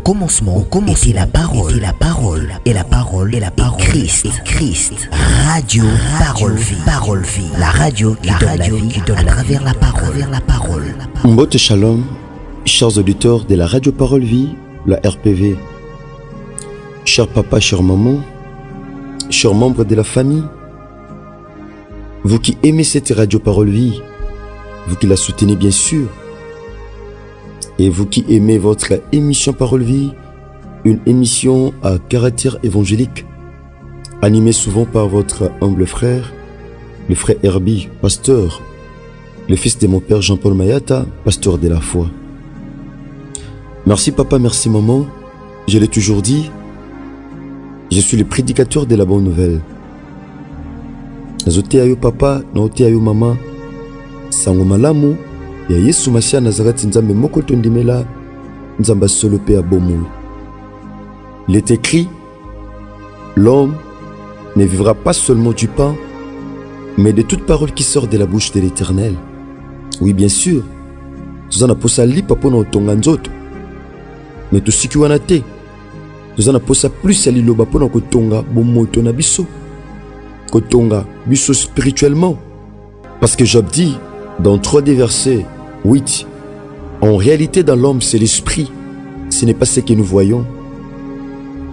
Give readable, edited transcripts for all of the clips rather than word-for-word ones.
commencement était la parole, et la parole, et la parole, et la parole, Christ, Radio Parole Vie, la radio qui donne la vie à travers la parole. Mbote Shalom, chers auditeurs de la Radio Parole Vie, la RPV, chers papa, chers maman, chers membres de la famille, vous qui aimez cette Radio Parole Vie, vous qui la soutenez bien sûr, et vous qui aimez votre émission Parole Vie, une émission à caractère évangélique, animée souvent par votre humble frère, le frère Herbie, pasteur, le fils de mon père Jean-Paul Mayata, pasteur de la foi. Merci papa, merci maman, je l'ai toujours dit, je suis le prédicateur de la bonne nouvelle. Nazote ayo papa, naote ayo mama, sango malamu, ya Yesu Masia Nazareth nzambe moko tondimela, nzamba solo pe abomou. Il est écrit, l'homme ne vivra pas seulement du pain, mais de toute parole qui sort de la bouche de l'Éternel. Oui, bien sûr, nous en avons li papa na otonga nzoto, mais tout ce qui wana te, nous en avons plus à liloba pona kotonga bomoto na biso, kotonga biso spirituellement, parce que Job dit dans 3 des versets 8, en réalité dans l'homme c'est l'esprit, ce n'est pas ce que nous voyons,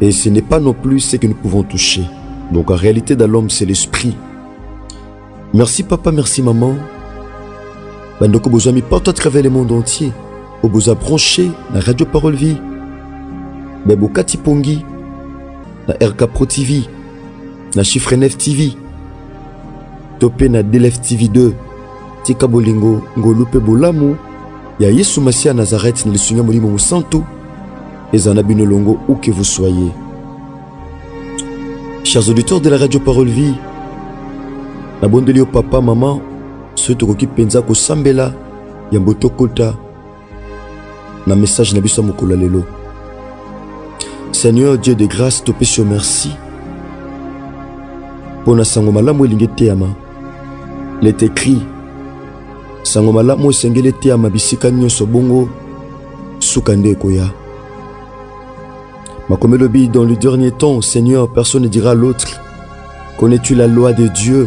et ce n'est pas non plus ce que nous pouvons toucher. Donc en réalité dans l'homme c'est l'esprit. Merci papa, merci maman. Bandoko bozami porte à travers le monde entier. Oboza branché na Radio Parole Vie. Bebo Kati Pongi na RK Pro TV, na Chiffre 9 TV. Topé na DLF TV 2. Tika bolingo ngolupe bolamu ya Yesu Masia Nazareth na lesunga molimo mosanto. Ezana bino longo où que vous soyez. Chers auditeurs de la Radio Parole Vie, na bondeli au papa, maman, ceux qui penza ko sambela, yamboto kota, na message na biso mokolo lelo. Seigneur Dieu de grâce, te pécho merci. Pona sango malamu elingi teama. Il est écrit, sango malamu esengeli teama bisika nyonso bongo, sukande koya. Makomelobi, dans le dernier temps, Seigneur, personne ne dira à l'autre, connais-tu la loi de Dieu?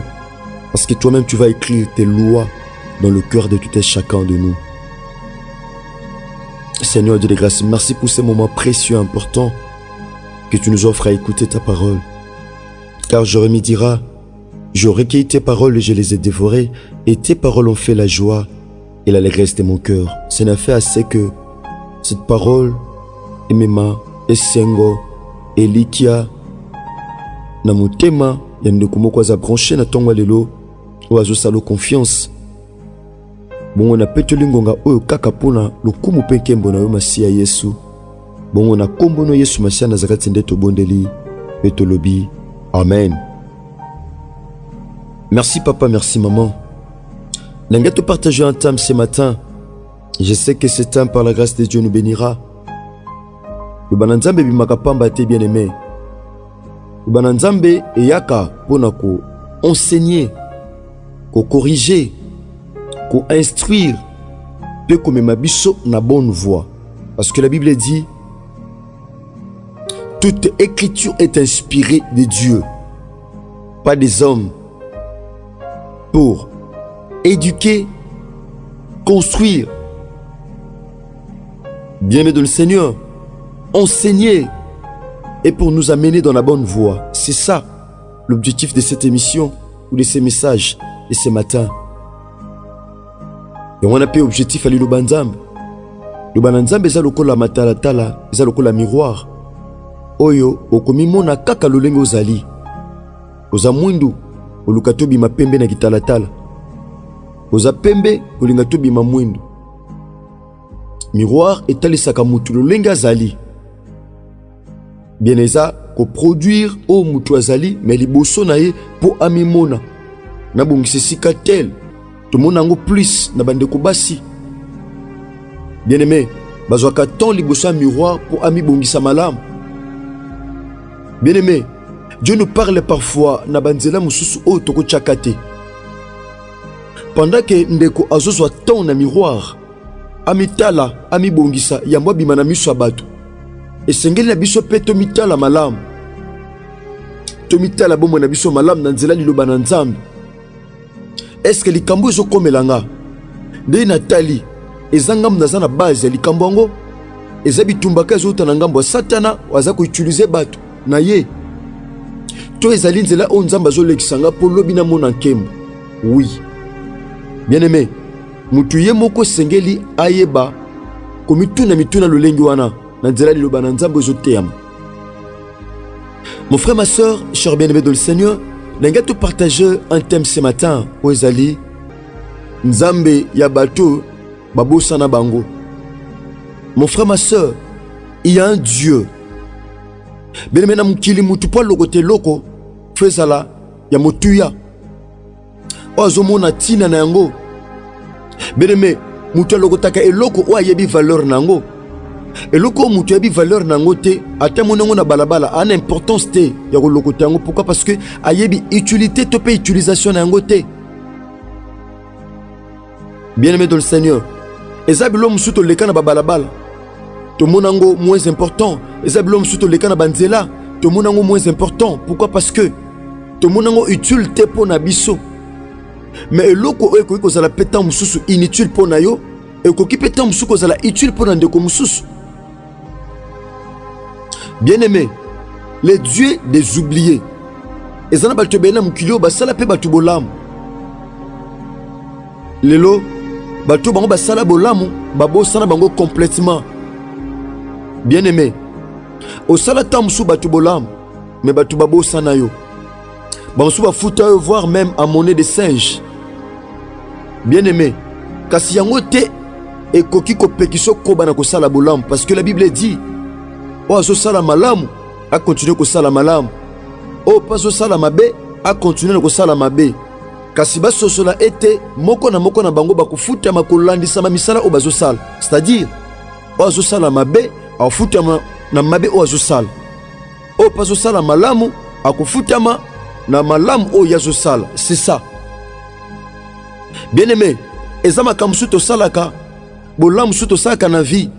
Parce que toi-même tu vas écrire tes lois dans le cœur de tout et chacun de nous. Seigneur Dieu de grâce, merci pour ces moments précieux, importants que tu nous offres à écouter ta parole. Car Jérémie dira, j'ai recueilli tes paroles et je les ai dévorées, et tes paroles ont fait la joie et l'allégresse de mon cœur. Ce n'a fait assez que cette parole, Emema, Esengo, Elikia, Namutema, Yandekumo za branché na tongwa lelo, oazo salo confiance. Bongo na petulingonga oyo kaka pona lokumu penkembo na yo Masia Yesu. Bongo na kombo no Yesu Masia Nazareth ndeto bondeli, petolobi. Amen. Merci papa, merci maman. N'engato partager un temps ce matin. Je sais que ce temps par la grâce de Dieu nous bénira. Le bananzambe bimakapamba te bien aimé. Le bananzambe eyaka pona ko enseigner, ko corriger, ko instruire, pe ko mema biso na bonne voie. Parce que la Bible dit, toute écriture est inspirée de Dieu, pas des hommes, pour éduquer, construire, bien-aimé de le Seigneur, enseigner et pour nous amener dans la bonne voie. C'est ça l'objectif de cette émission ou de ces messages de ce matin. Et on a appelé objectif à l'Ilobanzam. L'Ilobanzam est lokola matalatala, est lokola miroir. Oyo okomimona kaka lolenge ozali. Oza mwindu olukatobi mapembe na kitalatala. Oza pembe olingatobi mamwindu. Miroir etalisaka mutu lolenge azali. Bien eza ko produire o mutu azali mais liboso na ye po amimona. Na bongisi sika tel to monango plus na bande ko basi. Bien aimé, bazwaka ton liboso miroir po ami bongisa malam. Bien aimé, Dieu nous parle parfois na banzela mususu o toko chakate. Pendant que ndeko azozwa ton na miroir, amitala ami bongisa yambwa bimana miso abatu. esengeli na biso pe tomitala malamu, tomitala bomoi na biso malamu na nzela liloba na Nzambe. Eske likambo ezokomela nga nde natali eza ngambo naza na base ya likambo yango, eza bitumbaka ezouta na ngambo ya Satana aza koutilize bato na ye, to ezali nzela oyo Nzambe azolekisa nga mpo lobi na mona nkembo? Oui bien aimé, mutu ye moko esengeli ayeba komituna mituna lolengi wana na nzela liloba na Nzambe ezoteyama. Mon frère, ma soeur, cher bien-aimé dans le Seigneur, n'enga te partager un thème ce matin où ezali Nzambe ya bato babosana bango. Mon frère, ma soeur, il y a un Dieu. Bien-aimé na mukili mutu po lokote loko fezala ya motuya ozomona tina na yango. Bien-aimé, mutu lokotaka eloko o ayebi valeur nango. Eloko mutu ayebi valeur nango te ata monongo na balabala ana importance te ya kolokota yango. Pourquoi? Parce que ayebi utilité to pe utilisation na yango te. Bien-aimé dans le Seigneur, ezabilo musuto leka na balabala to monango moins important, ezabilo musuto leka na banzela to monango moins important. Pourquoi? Parce que to monango utile te po na biso. Mais eloko oyo ekoki kozala petan mususu inutile po na yo, ekoki petan mususu kozala utile po na ndeko mususu. Bien-aimé, les dieux des oubliés ezana bato bena mukili oyo basala pe bato bolamu. Lelo bato bango basala bolamu babosana bango complètement. Bien-aimé, osala ta musu bato bolamu mais bato babosana yo bansu bafuta yo, voire même à monnaie de singe. Bien-aimé, kasi yango te ekoki kopekiso kobana kosala bolamu, parce que la Bible dit o azosala malamu a continuer kosala malamu, o pasosala mabe a continuer kosala mabe. Kasi basosola ete moko na bango bakufutama kolandisama misala o bazosala, c'est-à-dire o azosala mabe afutama na mabe o azosala, o pasosala malamu akufutama na malamu o yazosala. C'est ça. Bien-aimé, ezama kamsu to salaka bolamu su to salaka na vie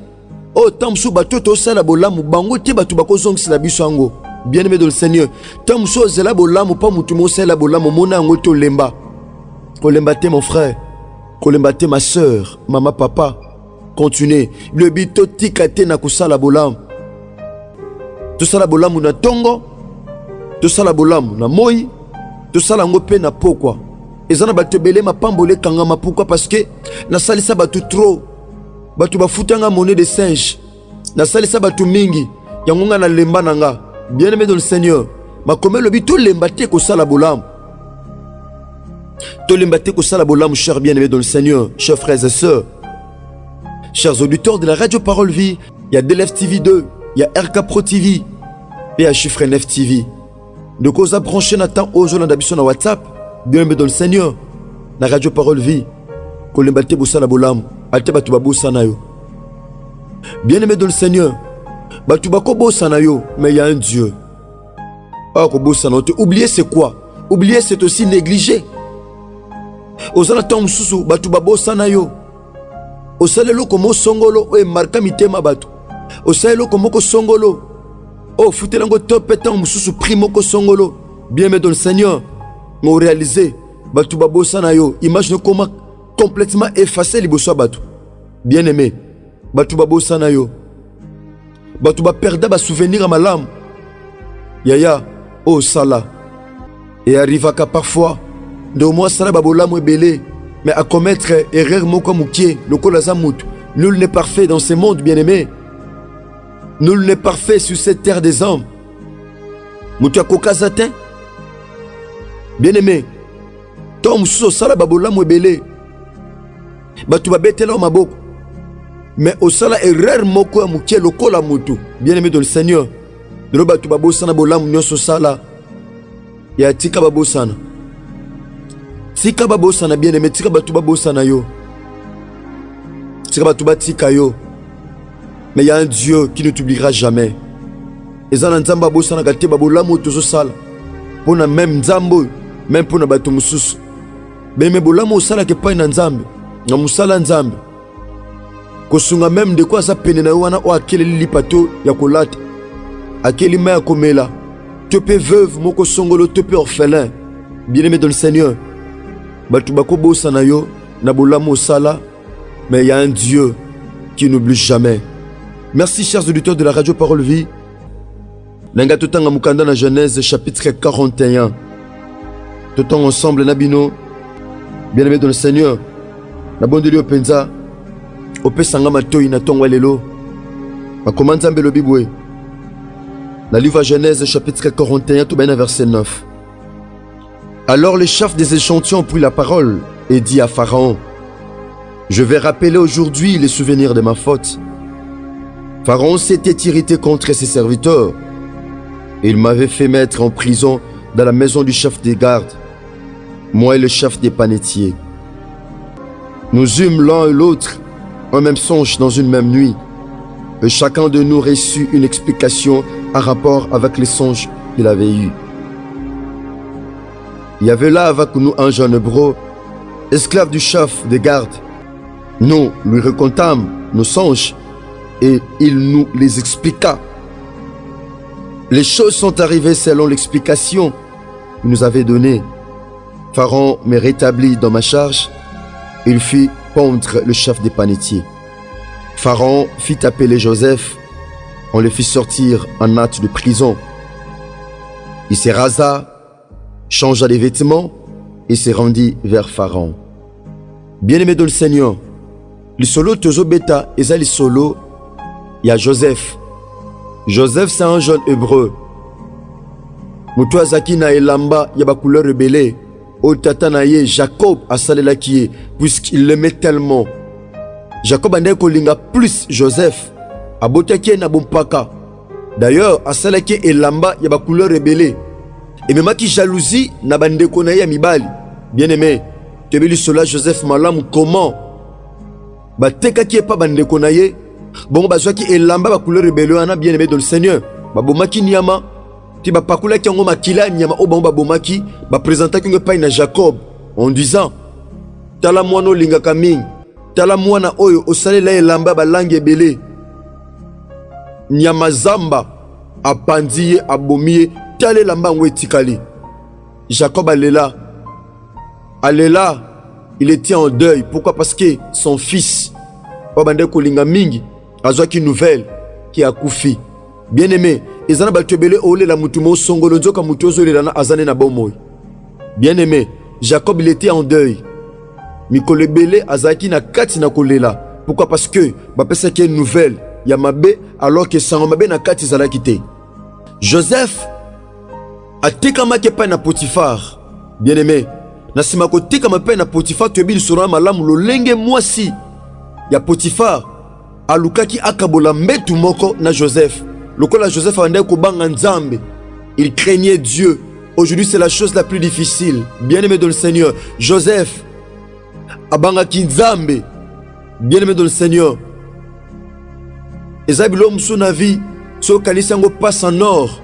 o tamsu bato to sala bolamu bango te bato bakozongisa biso yango. Bien-aimé dans le Seigneur, tamsu zela bolamu pa mutu mo sala bolamu mona yango to lemba kolemba te. Mon frère, kolemba te ma soeur, maman, papa, continuez le bito tikate na kusala bolamu, to sala bolamu na tongo, to sala bolamu na moi, to sala ngo pe na pokwa. Ezana bato belé ma pambole kangama. Pourquoi? Parce que na salisa bato trop, bato bafutanga monnaie de singe, na salisa bato mingi yangonga na lemba nanga. Bien-aimé dans le Seigneur, ma comme le bito lembate ko sala bolamu, to lembate ko sala bolamu. Cher bien-aimé dans le Seigneur, chers frères et sœurs, chers auditeurs de la radio Parole Vie, il y a DLF TV 2, il y a RK Pro TV et à Chiffre 9 TV. De cause à brancher Nathan aux gens d'habitude sur WhatsApp. Bien-aimé dans le Seigneur, la radio Parole Vie, kolembate bosala bolamu ate batu babosana yo. Bien-aimé dans le Seigneur, batu bako bosana yo, mais il y a un Dieu. Ah, ko bosana yo. Oublier c'est quoi? Oublier c'est aussi négliger. Ozana ta mususu batu babosana yo. Osalelo komo songolo o marka mitema batu. Osalelo komo ko songolo. Oh, futelango top etan mususu primo ko songolo. Bien-aimé dans le Seigneur, on réalisé batu babosana yo. Imagine comment complètement effacé liboso batu. Bien-aimé, batu babosana yo. Batu ba perda ba souvenir à malam. Yaya, oh sala. Et arriva qu'à parfois, de moi sala babolamu ebele, mais à commettre erreur moko mukie, loko lazamut. Nul n'est parfait dans ce monde, bien-aimé. Nul n'est parfait sur cette terre des hommes. Mutu akokazatin. Bien-aimé, tom sous sala babolamu ebele. Batu babetela maboko. Mais au sala erreur moko mukie loko la mutu. Bien-aimé dans le Seigneur, de batu babosana bolamu nyoso sala. Ya tika babosana. Tika babosana bien-aimé, tika batu babosana yo. Tika batu batika yo. Mais il y a un Dieu qui ne t'oubliera jamais. Et ça nzamba babosana kate babolamu tozo sala. Pona même nzambo, même pona batu mususu. Mais bolamu sala ke pa na nzambe. Na musala nzambe. kosunga même de quoi ça pene na wana o akele lipato ya kolata akeli ma ya komela tope veuve moko songolo tope orphelin. Bien-aimé dans le Seigneur, batu bako bosa na yo na bolamo sala, mais il y a un Dieu qui n'oublie jamais. Merci chers auditeurs de la radio Parole Vie. Nanga totanga mukanda na Genèse chapitre 41. Totanga ensemble nabino. Bien-aimé dans le Seigneur, na bondeli openza opesanga matoi na tongwa lelo. Bakomanza mbelo bibwe. La livre à Genèse chapitre 41 tout bien verset 9. Alors le chef des échantillons prit la parole et dit à Pharaon: je vais rappeler aujourd'hui les souvenirs de ma faute. Pharaon s'était irrité contre ses serviteurs. Il m'avait fait mettre en prison dans la maison du chef des gardes, moi et le chef des panetiers. Nous eûmes l'un et l'autre un même songe dans une même nuit, et chacun de nous reçut une explication en rapport avec les songes qu'il avait eus. Il y avait là avec nous un jeune hébreu, esclave du chef des gardes. Nous lui racontâmes nos songes et il nous les expliqua. Les choses sont arrivées selon l'explication qu'il nous avait donnée. Pharaon me rétablit dans ma charge. Il fit pondre le chef des panetiers. Pharaon fit appeler Joseph. On le fit sortir en hâte de prison. Il se rasa, changea de vêtements et se rendit vers Pharaon. Bien-aimé dans le Seigneur, le solo tozobeta eza le solo ya Joseph. Joseph c'est un jeune hébreu. Mutu azaki na elamba ya ba couleur rebelle. O tata na ye Jacob asalelaki ye puisqu'il l'aimait tellement. Jacob ande kolinga plus Joseph. Abotaki na bompaka. D'ailleurs asalaki elamba ya ba couleur rebelle. Et même qui jalousie na bandeko na ya mibali. Bien-aimé, tebeli cela Joseph malamu comment? Ba teka qui est pas bandeko na ye. Bon bazwa ki elamba ba couleur rebelle ana bien-aimé dans le Seigneur. Ba bomaki nyama, ti ba pakula ki ngo makila nyama o ba bomaki, ba présenta ki ngepa na Jacob en disant: tala mwana linga kaming, tala mwana oyo osalela elamba ba langi ebele. Nyama zamba apandiye abomiye tale lamba ngwe tikali. Jacob alela, il était en deuil. Pourquoi? Parce que son fils obande kolinga mingi azwa ki nouvelle qui a koufi. Bien-aimé, ezana baltebele ole la mutumo songolo nzoka mutozo le na azane na bomoy. Bien-aimé, Jacob il était en deuil. Mikolebele azaki na kati na kolela. Pourquoi? Parce que ba pesa ki nouvelle ya mabe alors que sango mabe na kati zala kité. Joseph a tekama ke pa na Potiphar. Bien-aimé, na sima ko tekama pa na Potiphar to ebil sura malamu lolenge mwasi ya Potiphar alukaki akabola mbetu moko na Joseph. Lokola Joseph andai ko banga nzambe, il craignait Dieu. Aujourd'hui c'est la chose la plus difficile. Bien-aimé dans le Seigneur, Joseph abanga ki nzambe. Bien-aimé dans le Seigneur, ezabilo msuna vie so kanisa ngo passe en or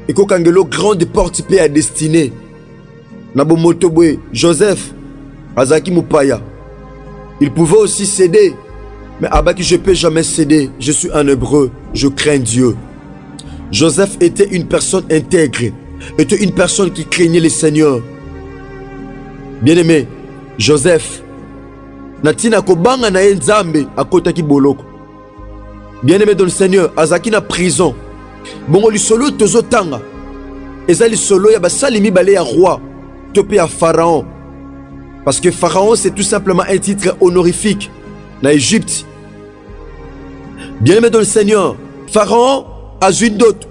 et ko kangelo grande porte pe à destinée. Na bomoto boy Joseph azaki mupaya. Il pouvait aussi céder, mais abaki je peux jamais céder. Je suis un hébreu, je crains Dieu. Joseph était une personne intègre, était une personne qui craignait le Seigneur. Bien-aimé, Joseph natina kobanga na nzambe akotaki boloko. Bien-aimé dans le Seigneur, azaki na prison. Bongo lisolo tozotanga. Eza lisolo ya basali mibale ya roi, topé à Pharaon. Parce que Pharaon c'est tout simplement un titre honorifique na Égypte. Bien-aimé dans le Seigneur, Pharaon a eu d'autres.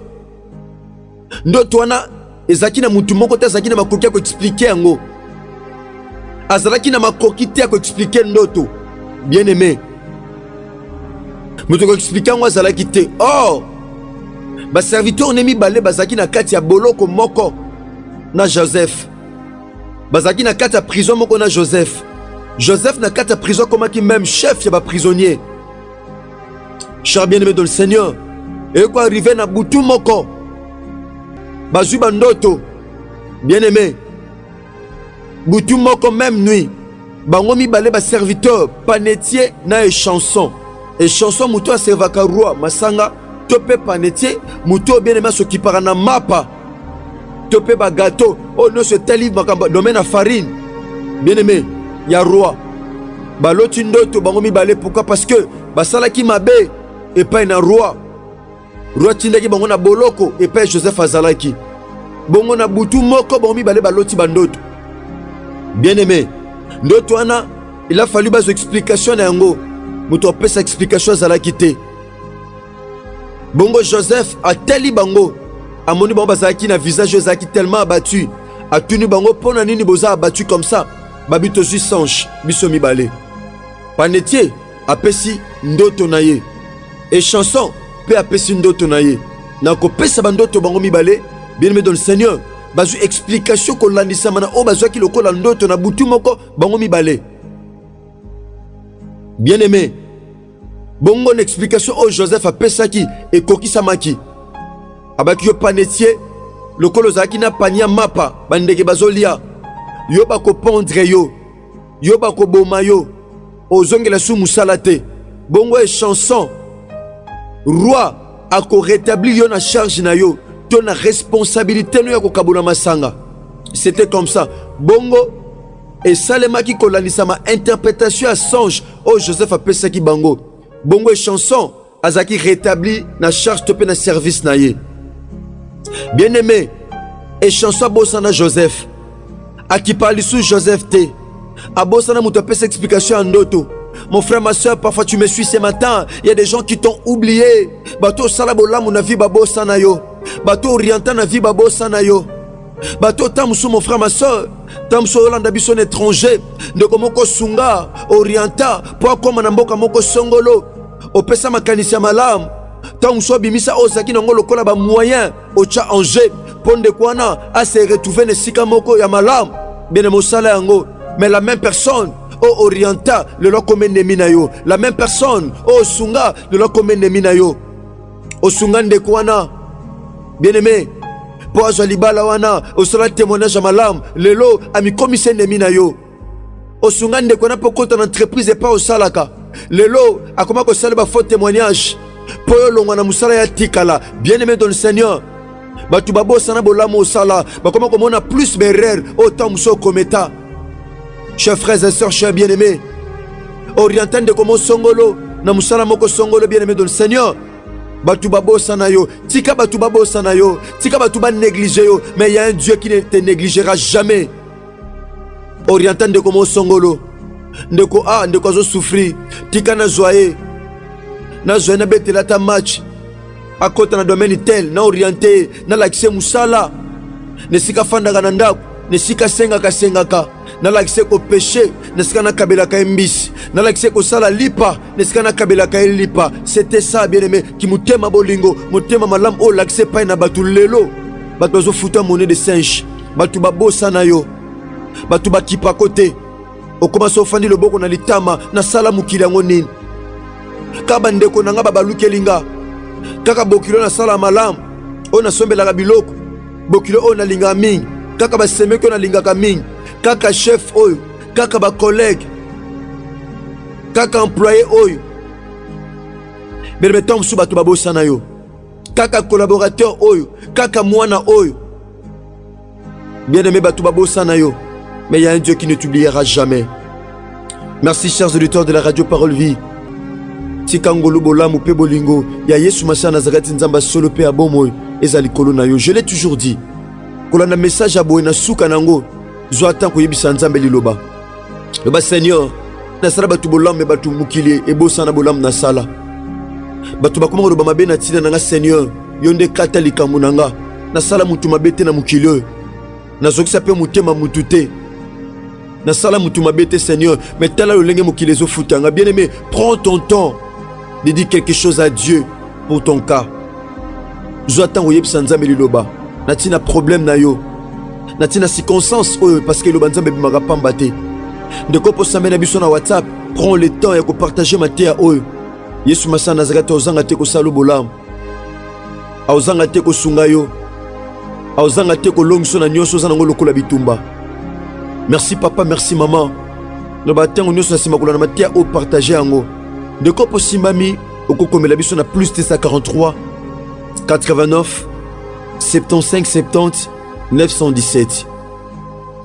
Ndoto wana ezaki na mutu moko te azaki na makoki ko expliquer yango. Azalaki na makoki te ko expliquer ndoto. Bien-aimé, mutu ko expliquer yango azalaki te. Oh, ba serviteur nemi balé bazaki na kati ya boloko moko na Joseph. Bazaki na kati ya prison moko na Joseph. Joseph na kati ya prison comme qui même chef ya ba prisonnier. Cher bien-aimé dans le Seigneur, et quoi arriver na butu moko bazui bandoto. Bien-aimé, butu moko même nuit bango mibale ba serviteur panetier na chanson. et chanson muto aservaka roi masanga to pe panetier muto bien aimé s'occupera na mapa to pe ba gâteau oh non ce tel livre makamba domaine à farine bien aimé ya roi baloti ndoto bango mibale pourquoi parce que basalaki mabe et pas na roi tindaki bango na boloko et pas Joseph azalaki bongo na butu moko bango mibale baloti bandoto bien aimé ndoto wana il a fallu bas explication na yango muto apesa explication azalaki te bongo Joseph ateli bango amoni bango bazalaki na visage ezalaki tellement abattu atuni bango pona nini boza abattu comme ça babito zui sange biso mibale panetier apesi ndoto na ye et chanson pe apesi ndoto na ye na kopesa bandoto bango mibale bien aimé dans le Seigneur bazu explication kolandisa mana o bazwaki lokola ndoto na butu moko bango mibale bien aimé bongo une explication au Joseph apesaki et kokisamaki abaki yo panetier lokolo zaki na pania mapa bandeke bazolia yo bako pondre yo bako boma yo ozongela su musala te bongo e chanson roi ako rétablir yo na charge na yo to na responsabilité no ya kokabula masanga c'était comme ça bongo et salemaki kolandisa ma interprétation à songe oh Joseph apesaki bango bongo et chanson azaki rétabli na charge to pe na service na ye bien aimé et chanson bosana Joseph aki parli sous Joseph te abosana muto apesa explication en ndoto. Mon frère, ma soeur, parfois tu me suis ce matin. Il y a des gens qui t'ont oublié. Bato salabola mon avis babo sanayo. Bato oriental na vie babo sanayo. Bato tamsu mon frère, ma soeur. Tamsu Hollande bison étranger. De komoko sunga oriental. Pour comme namboka moko songolo. Opesa makanisia malam. Tamsu bimisa ozaki nongo lokola ba moyen. Ocha Angers. Ponde kwana a se retrouver ne sika moko ya malam. Bien mo sala yango. Mais la même personne au orienta le lokome neminayo, la même personne au sunga le lokome neminayo, au sunga ndekwana bien aimé pour azalibala wana au sera témoignage à malam lelo ami commissaire neminayo au sunga ndekwana pour compte entreprise et pas au salaka lelo akoma ko salba faux témoignage pour yo longwana musala ya tikala bien aimé dans le Seigneur batu babo sana bolamo au sala bakoma ko mona plus berrer autant muso kometa. Chers frères et sœurs, chers bien-aimés, orientant de comment songolo, na musala moko songolo bien-aimé dans le Seigneur. Batu babo sanayo, tika batu babo sanayo, tika batu ba négliger yo, mais il y a un Dieu qui ne te négligera jamais. Orientant de comment songolo, ndeko a ndeko zo souffrir, tika na joie na betela ta match. À côté na domaine tel, na orienté, na l'accès musala, ne sika fanda ganandako, ne sika senga ka. Nalakise ko péché, nesika na kabela ka mbisi. Nalakise ko sala lipa, nesika na kabela ka lipa. C'était ça bien aimé qui mutema bolingo, mutema malam o lakise pa na batu lelo. Batu zo futa monnaie de singe. Batu babosa na yo. Batu bakipa côté. O commence au fandi le boko na litama na sala mukili yango nini. Kaba ndeko nanga babalukelinga. Kaka bokilo na sala malam. O na sombela biloko. Bokilo o na linga mingi. Kaka basemeko na linga ka mingi. Kaka chef oyo, kaka ba collègue, kaka employé oyo. Berbetom sou batu babo sana yo. Kaka collaborateur oyo, kaka mwana oyo. Bien aimé batu babo sana yo. Mais il y a un Dieu qui ne t'oubliera jamais. Merci chers auditeurs de la radio Parole Vie. Tikangolo bolamu pe bolingo, ya Yesu Masha Nazareth nzamba solo pe abomo ezali kolona yo. Je l'ai toujours dit. Kolana message abo na suka nango. Zoatan koyebisa nzambe liloba loba Seigneur nasala batu bolambe batu mukili ebosa na bolam na sala batu bakoma loba mabe na tina nanga Seigneur yonde kata likambo nanga nasala mutu mabete na mukili nazokisa pe mutema mutute nasala mutu mabete Seigneur mais tala lolenge mukili zo futanga bien aimé prends ton temps de dire quelque chose à Dieu pour ton cas Zoatan koyebisa nzambe liloba na tina problème na yo natina circonstance parce que le banzambe bimaka pamba te ndeko posa mena biso na WhatsApp prends le temps ya ko partager matea oyo Yesu Masha Nazareth ozanga te ko salo bolam ozanga te ko sunga yo ozanga te ko longiso na nyoso za nango lokola bitumba. Merci papa, merci maman. Le batin on nyonso na sima kolana matea o partager yango de kopo simbami okokomela biso na plus 243 89 75 70 917.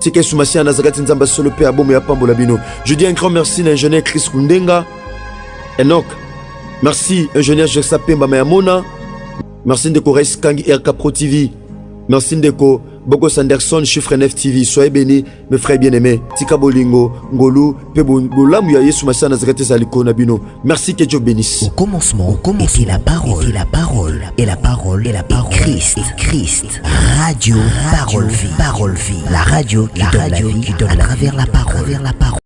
Tika Soumasi Nazareth Nzamba solo pe abomo ya pambola bino. Je dis un grand merci à l'ingénieur Chris Kundenga. Enoch. Merci ingénieur Jessa Pemba Mayamona. Merci Ndeko Reis Kangi RK Pro TV. Merci Ndeko Bogos Anderson Chiffre 9 TV. Soyez bénis mes frères bien-aimés. Tika Bolingo Ngolu pe bolamu ya Yesu Masi Nazareth zaliko na bino. Merci que Dieu bénisse. Au commencement était la parole, et la parole, et la parole, et la parole. Christ. Radio Parole Vie. La radio qui donne la vie à travers la parole.